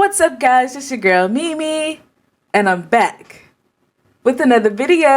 What's up, guys? It's your girl Mimi, and I'm back with another video.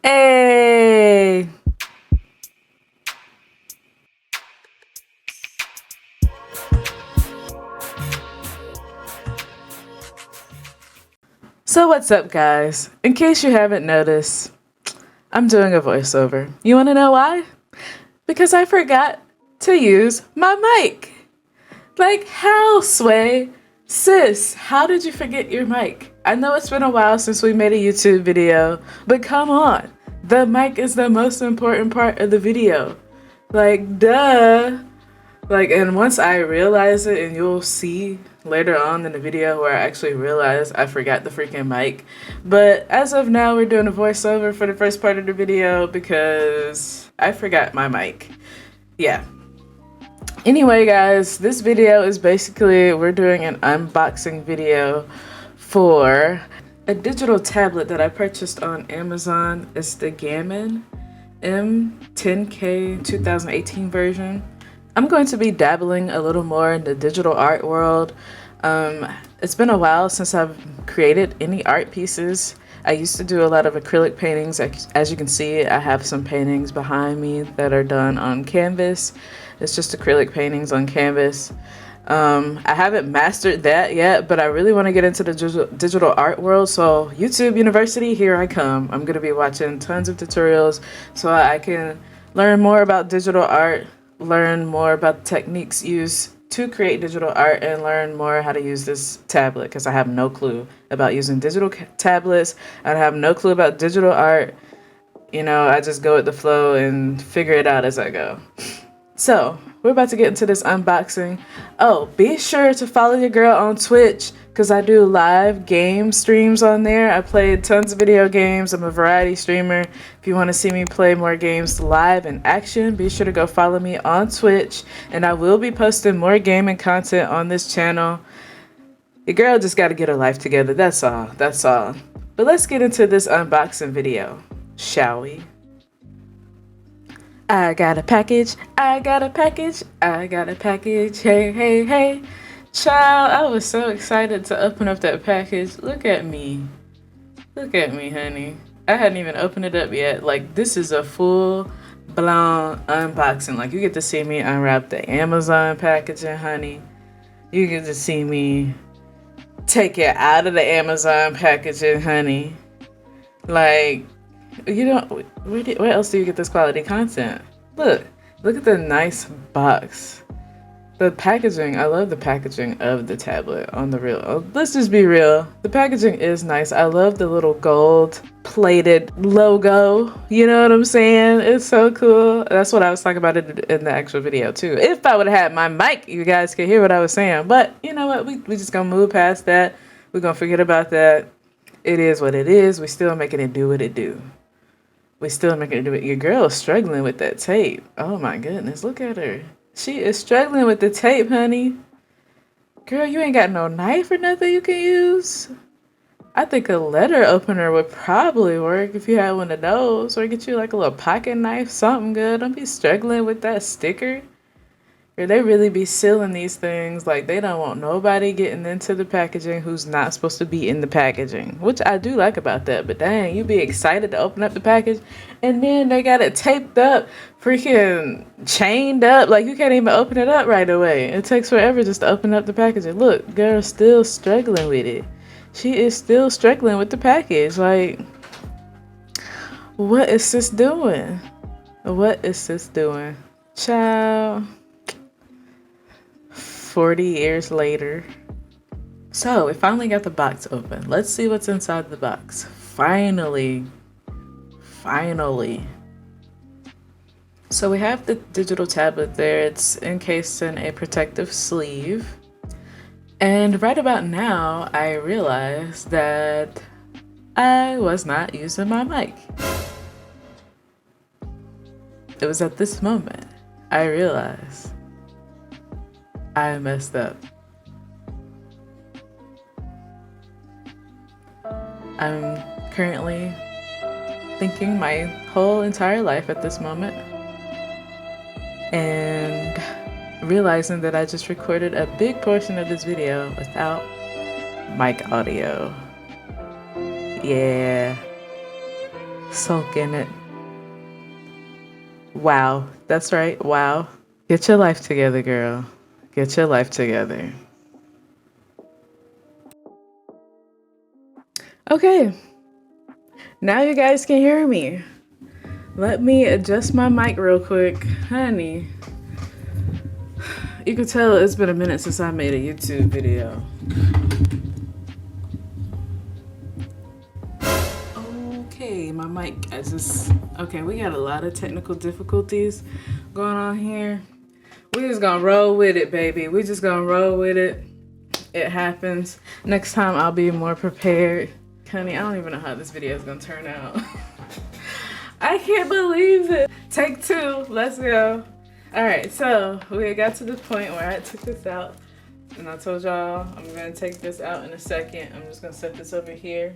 Hey! So what's up, guys? In case you haven't noticed, I'm doing a voiceover. You want to know why? Because I forgot to use my mic. Like, how, Sway? Sis, how did you forget your mic? I know it's been a while since we made a YouTube video, but come on. The mic is the most important part of the video. Like, duh. Like, and once I realize it, and you'll see later on in the video where I actually realize I forgot the freaking mic. But as of now, we're doing a voiceover for the first part of the video because I forgot my mic. Yeah. Anyway, guys, this video is basically, we're doing an unboxing video for a digital tablet that I purchased on Amazon. It's the Gammon M10K 2018 version. I'm going to be dabbling a little more in the digital art world. It's been a while since I've created any art pieces. I used to do a lot of acrylic paintings. As you can see, I have some paintings behind me that are done on canvas. It's just acrylic paintings on canvas. I haven't mastered that yet, but I really want to get into the digital art world. So YouTube University, here I come. I'm going to be watching tons of tutorials so I can learn more about digital art, learn more about the techniques used to create digital art, and learn more how to use this tablet because I have no clue about using digital tablets. I have no clue about digital art. You know, I just go with the flow and figure it out as I go. So, we're about to get into this unboxing. Oh, be sure to follow your girl on Twitch because I do live game streams on there. I play tons of video games. I'm a variety streamer. If you want to see me play more games live in action, be sure to go follow me on Twitch. And I will be posting more gaming content on this channel. Your girl just got to get her life together. That's all. That's all. But let's get into this unboxing video, shall we? I got a package, I got a package, I got a package, hey, hey, hey. Child, I was so excited to open up that package. Look at me. Look at me, honey. I hadn't even opened it up yet. Like, this is a full-blown unboxing. Like, you get to see me unwrap the Amazon packaging, honey. You get to see me take it out of the Amazon packaging, honey. Like, you don't, where else do you get this quality content? Look at the nice box. The packaging, I love the packaging of the tablet on the real. Let's just be real. The packaging is nice. I love the little gold plated logo. You know what I'm saying? It's so cool. That's what I was talking about in the actual video too. If I would have had my mic, you guys could hear what I was saying. But you know what? We just gonna move past that. We're gonna forget about that. It is what it is. We still making it do what it do. We still making it do it. Your girl is struggling with that tape. Oh my goodness, look at her. She is struggling with the tape, honey. Girl, you ain't got no knife or nothing you can use? I think a letter opener would probably work if you had one of those. Or get you like a little pocket knife, something good. Don't be struggling with that sticker. Or they really be sealing these things like they don't want nobody getting into the packaging who's not supposed to be in the packaging, which I do like about that. But dang, you be excited to open up the package and then they got it taped up, freaking chained up, like you can't even open it up right away. It takes forever just to open up the packaging. Look, girl's still struggling with it. She is still struggling with the package. Like, what is this doing? What is this doing? Child. 40 years later. So we finally got the box open. Let's see what's inside the box. Finally. So we have the digital tablet there. It's encased in a protective sleeve. And right about now, I realized that I was not using my mic. It was at this moment I realized I messed up. I'm currently thinking my whole entire life at this moment and realizing that I just recorded a big portion of this video without mic audio. Yeah, soak in it. Wow, that's right, wow. Get your life together, girl. Get your life together. Okay, now you guys can hear me. Let me adjust my mic real quick. Honey, you can tell it's been a minute since I made a YouTube video. Okay, my mic, okay, we got a lot of technical difficulties going on here. We just gonna roll with it, baby. We just gonna roll with it. It happens. Next time I'll be more prepared. Honey, I don't even know how this video is gonna turn out. I can't believe it. Take two, let's go. All right, so we got to the point where I took this out and I told y'all I'm gonna take this out in a second. I'm just gonna set this over here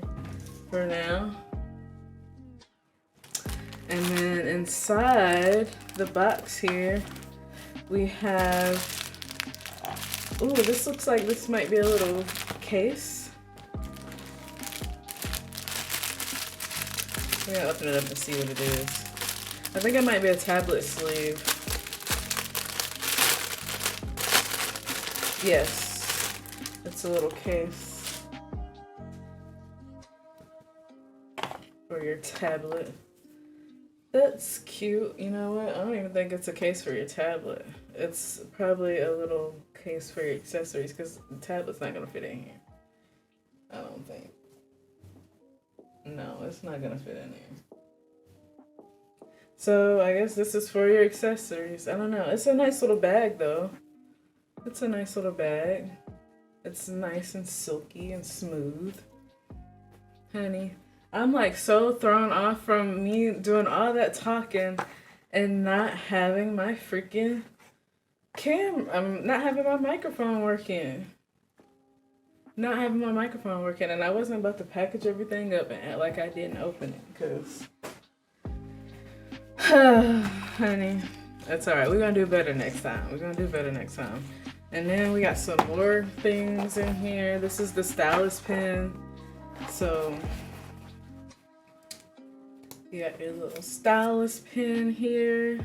for now. And then inside the box here, we have, ooh, this looks like this might be a little case. We're gonna open it up and see what it is. I think it might be a tablet sleeve. Yes, it's a little case for your tablet. That's cute. You know what? I don't even think it's a case for your tablet. It's probably a little case for your accessories because the tablet's not gonna fit in here. I don't think. No, it's not gonna fit in here. So I guess this is for your accessories. I don't know. It's a nice little bag though. It's a nice little bag. It's nice and silky and smooth. Honey, I'm like so thrown off from me doing all that talking and not having my freaking I'm not having my microphone working. Not having my microphone working, and I wasn't about to package everything up and act like I didn't open it, because honey, that's all right. We're gonna do better next time. We're gonna do better next time. And then we got some more things in here. This is the stylus pen. So you got your little stylus pen here.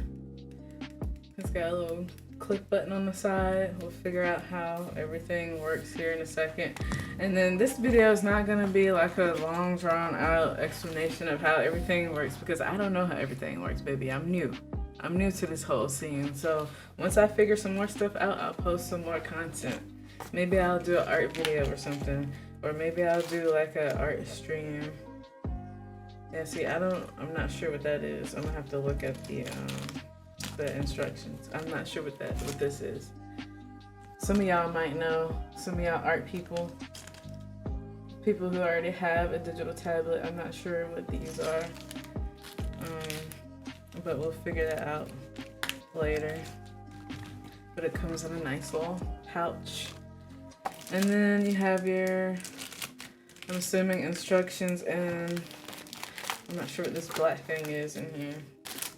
It's got a little click button on the side. We'll figure out how everything works here in a second. And then this video is not gonna be like a long drawn out explanation of how everything works, because I don't know how everything works, baby. I'm new to this whole scene. So once I figure some more stuff out, I'll post some more content. Maybe I'll do an art video or something, or maybe I'll do like an art stream. Yeah, see, I'm not sure what that is. I'm gonna have to look at the instructions. I'm not sure what this is. Some of y'all might know. Some of y'all art people who already have a digital tablet. I'm not sure what these are, but we'll figure that out later. But it comes in a nice little pouch, and then you have your, I'm assuming, instructions, and I'm not sure what this black thing is in here.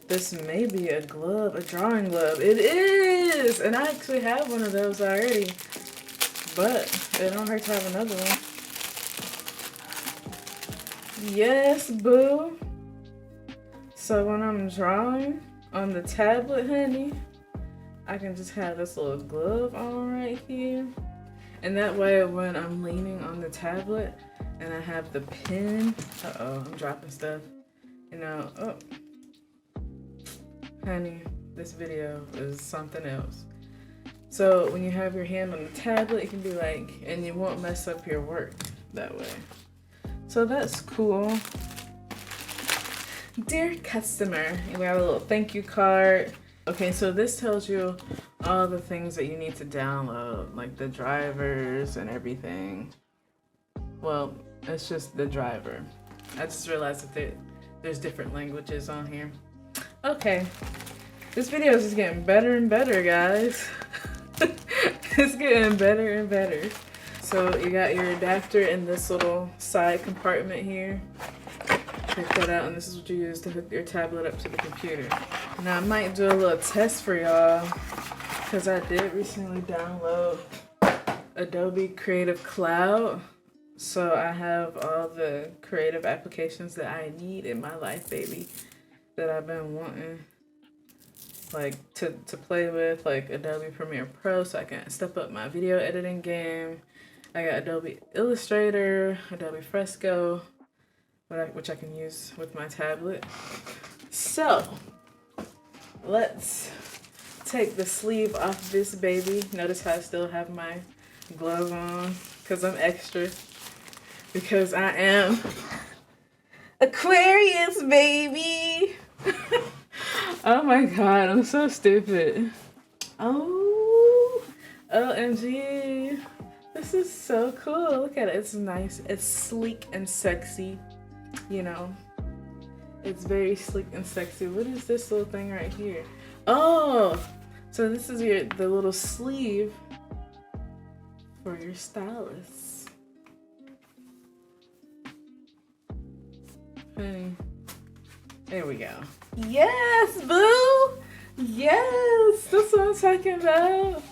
This may be a glove, a drawing glove. It is! And I actually have one of those already. But it don't hurt to have another one. Yes, boo. So when I'm drawing on the tablet, honey, I can just have this little glove on right here. And that way when I'm leaning on the tablet and I have the pen, uh-oh, I'm dropping stuff. You know, oh. Honey, this video is something else. So when you have your hand on the tablet, it can be like, and you won't mess up your work that way. So that's cool. Dear customer, we have a little thank you card. Okay, so this tells you all the things that you need to download, like the drivers and everything. Well, it's just the driver. I just realized that there's different languages on here. Okay, this video is just getting better and better, guys. It's getting better and better. So you got your adapter in this little side compartment here. Take that out, and this is what you use to hook your tablet up to the computer. Now I might do a little test for y'all because I did recently download Adobe Creative Cloud. So I have all the creative applications that I need in my life, baby, that I've been wanting, like to play with, like Adobe Premiere Pro, so I can step up my video editing game. I got Adobe Illustrator, Adobe Fresco, which I can use with my tablet. So let's take the sleeve off this baby. Notice how I still have my glove on because I'm extra. Because I am Aquarius, baby. Oh my god, I'm so stupid. Oh, OMG. This is so cool. Look at it. It's nice. It's sleek and sexy. You know, it's very sleek and sexy. What is this little thing right here? Oh, so this is the little sleeve for your stylus. There we go. Yes, boo! Yes, that's what I'm talking about.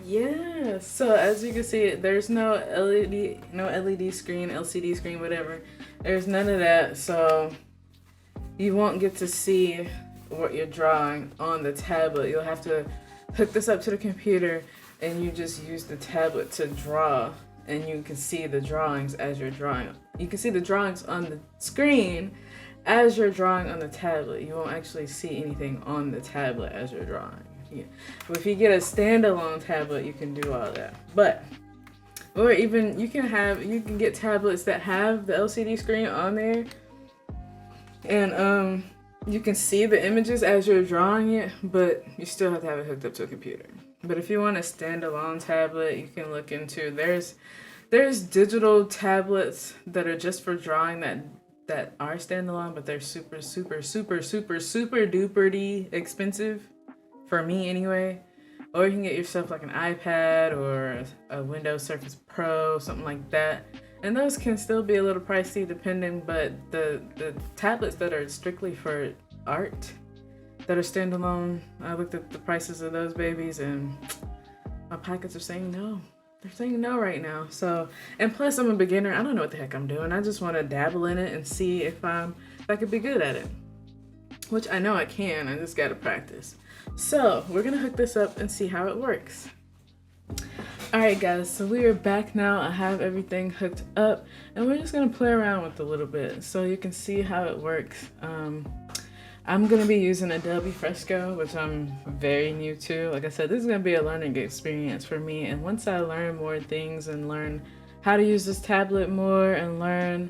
Yes. So as you can see, there's no LED screen, LCD screen, whatever. There's none of that. So you won't get to see what you're drawing on the tablet. You'll have to hook this up to the computer and you just use the tablet to draw, and you can see the drawings as you're drawing. You can see the drawings on the screen as you're drawing on the tablet. You won't actually see anything on the tablet as you're drawing. Yeah. But if you get a standalone tablet, you can do all that. Or even you can get tablets that have the LCD screen on there, and you can see the images as you're drawing it, but you still have to have it hooked up to a computer. But if you want a standalone tablet, you can look into there's digital tablets that are just for drawing that are standalone, but they're super duper expensive for me anyway. Or you can get yourself like an iPad or a Windows Surface Pro, something like that. And those can still be a little pricey depending, but the tablets that are strictly for art, that are standalone, I looked at the prices of those babies and my pockets are saying no. They're saying no right now. So, and plus I'm a beginner. I don't know what the heck I'm doing. I just want to dabble in it and see if I could be good at it. Which I know I can. I just got to practice. So we're going to hook this up and see how it works. Alright guys, so we are back now. I have everything hooked up and we're just going to play around with it a little bit so you can see how it works. I'm going to be using Adobe Fresco, which I'm very new to. Like I said, this is going to be a learning experience for me. And once I learn more things and learn how to use this tablet more and learn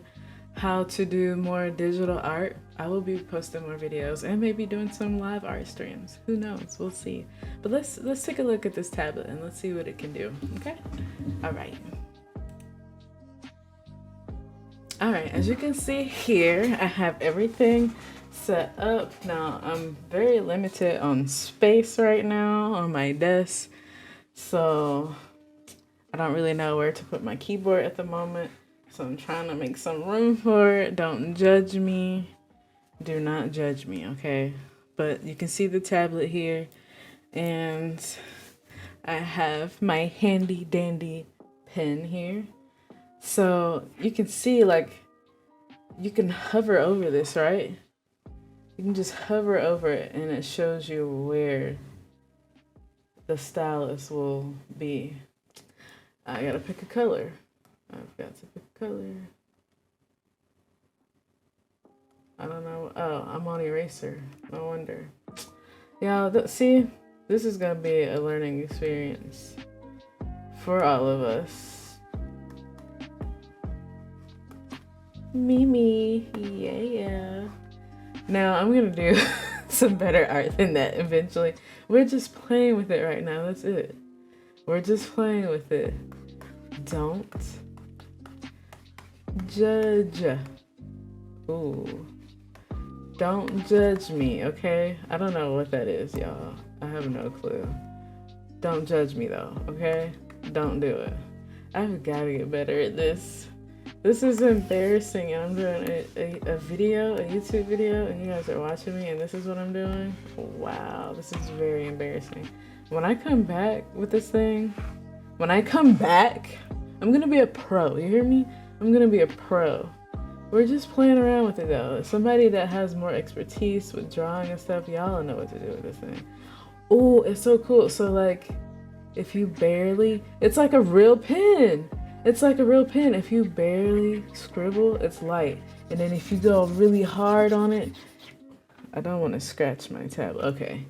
how to do more digital art, I will be posting more videos and maybe doing some live art streams. Who knows? We'll see. But let's take a look at this tablet and let's see what it can do. Okay? All right. All right, as you can see here, I have everything set up. Now I'm very limited on space right now on my desk, so I don't really know where to put my keyboard at the moment, so I'm trying to make some room for it. Don't judge me, do not judge me, okay? But you can see the tablet here, and I have my handy dandy pen here, so you can see, like, you can hover over this, right? You can just hover over it and it shows you where the stylus will be. I gotta pick a color. I've got to pick a color. I don't know. Oh, I'm on eraser. No wonder. Yeah, see, this is gonna be a learning experience for all of us. Mimi, yeah. Now I'm gonna do some better art than that eventually. We're just playing with it right now. That's it. We're just playing with it. Don't judge. Ooh. Don't judge me, okay? I don't know what that is, y'all. I have no clue. Don't judge me though, okay? Don't do it. I've got to get better at this. This is embarrassing, and I'm doing a video, a YouTube video, and you guys are watching me, and this is what I'm doing. Wow, this is very embarrassing. when I come back with this thing, when I come back, I'm gonna be a pro. You hear me? I'm gonna be a pro. We're just playing around with it though. Somebody that has more expertise with drawing and stuff, y'all know what to do with this thing. Oh, it's so cool. So like, if you barely, it's like a real pen. It's like a real pen. If you barely scribble, it's light. And then if you go really hard on it, I don't want to scratch my tab. Okay,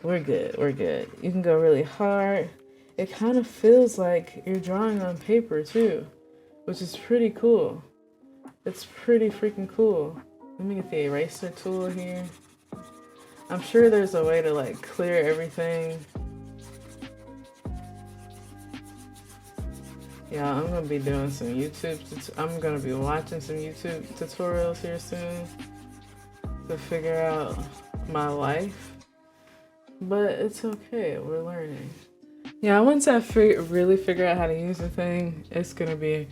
we're good. We're good. You can go really hard. It kind of feels like you're drawing on paper too, which is pretty cool. It's pretty freaking cool. Let me get the eraser tool here. I'm sure there's a way to like clear everything. Yeah, I'm gonna be doing some I'm gonna be watching some YouTube tutorials here soon to figure out my life. But it's okay, we're learning. Yeah, once I really figure out how to use the thing, it's gonna be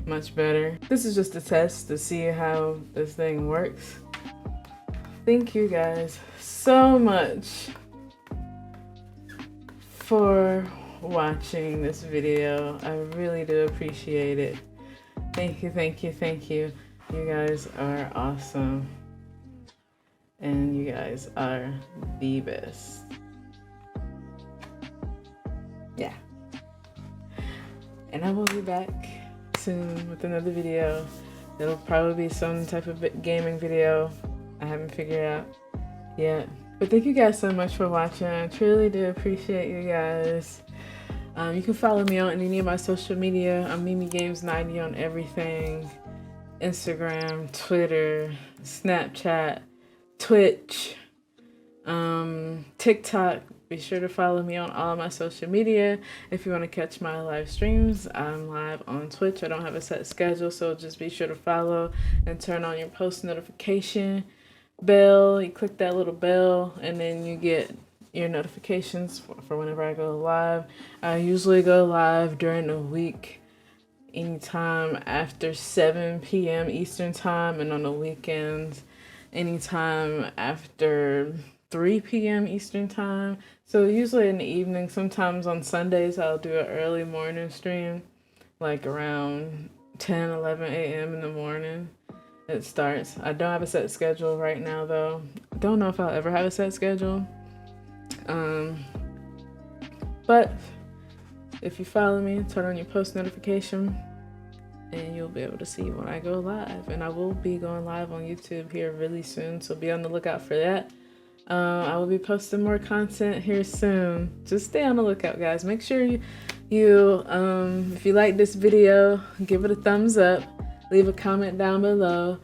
much better. This is just a test to see how this thing works. Thank you guys so much for watching this video. I really do appreciate it. Thank you, thank you, thank you. You guys are awesome. And you guys are the best. Yeah. And I will be back soon with another video. It'll probably be some type of gaming video I haven't figured out yet. But thank you guys so much for watching. I truly do appreciate you guys. You can follow me on any of my social media. I'm MimiGames90 on everything. Instagram, Twitter, Snapchat, Twitch, TikTok. Be sure to follow me on all my social media. If you want to catch my live streams, I'm live on Twitch. I don't have a set schedule, so just be sure to follow and turn on your post notification bell. You click that little bell and then you get your notifications for whenever I go live. I usually go live during the week, anytime after 7 p.m. Eastern time, and on the weekends, anytime after 3 p.m. Eastern time. So usually in the evening. Sometimes on Sundays I'll do an early morning stream, like around 10, 11 a.m. in the morning. It starts. I don't have a set schedule right now though. I don't know if I'll ever have a set schedule. But if you follow me, turn on your post notification and you'll be able to see when I go live. And I will be going live on YouTube here really soon, so be on the lookout for that. I will be posting more content here soon. Just stay on the lookout, guys. Make sure you if you like this video, give it a thumbs up, leave a comment down below,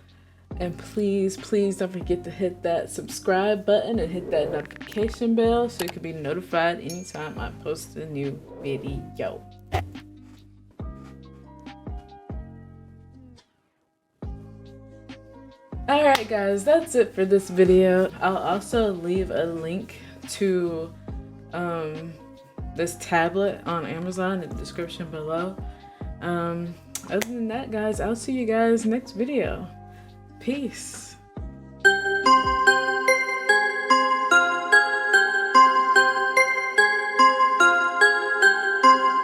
and please don't forget to hit that subscribe button and hit that notification bell so you can be notified anytime I post a new video. Alright guys, that's it for this video. I'll also leave a link to this tablet on Amazon in the description below. Other than that guys, I'll see you guys next video. Peace.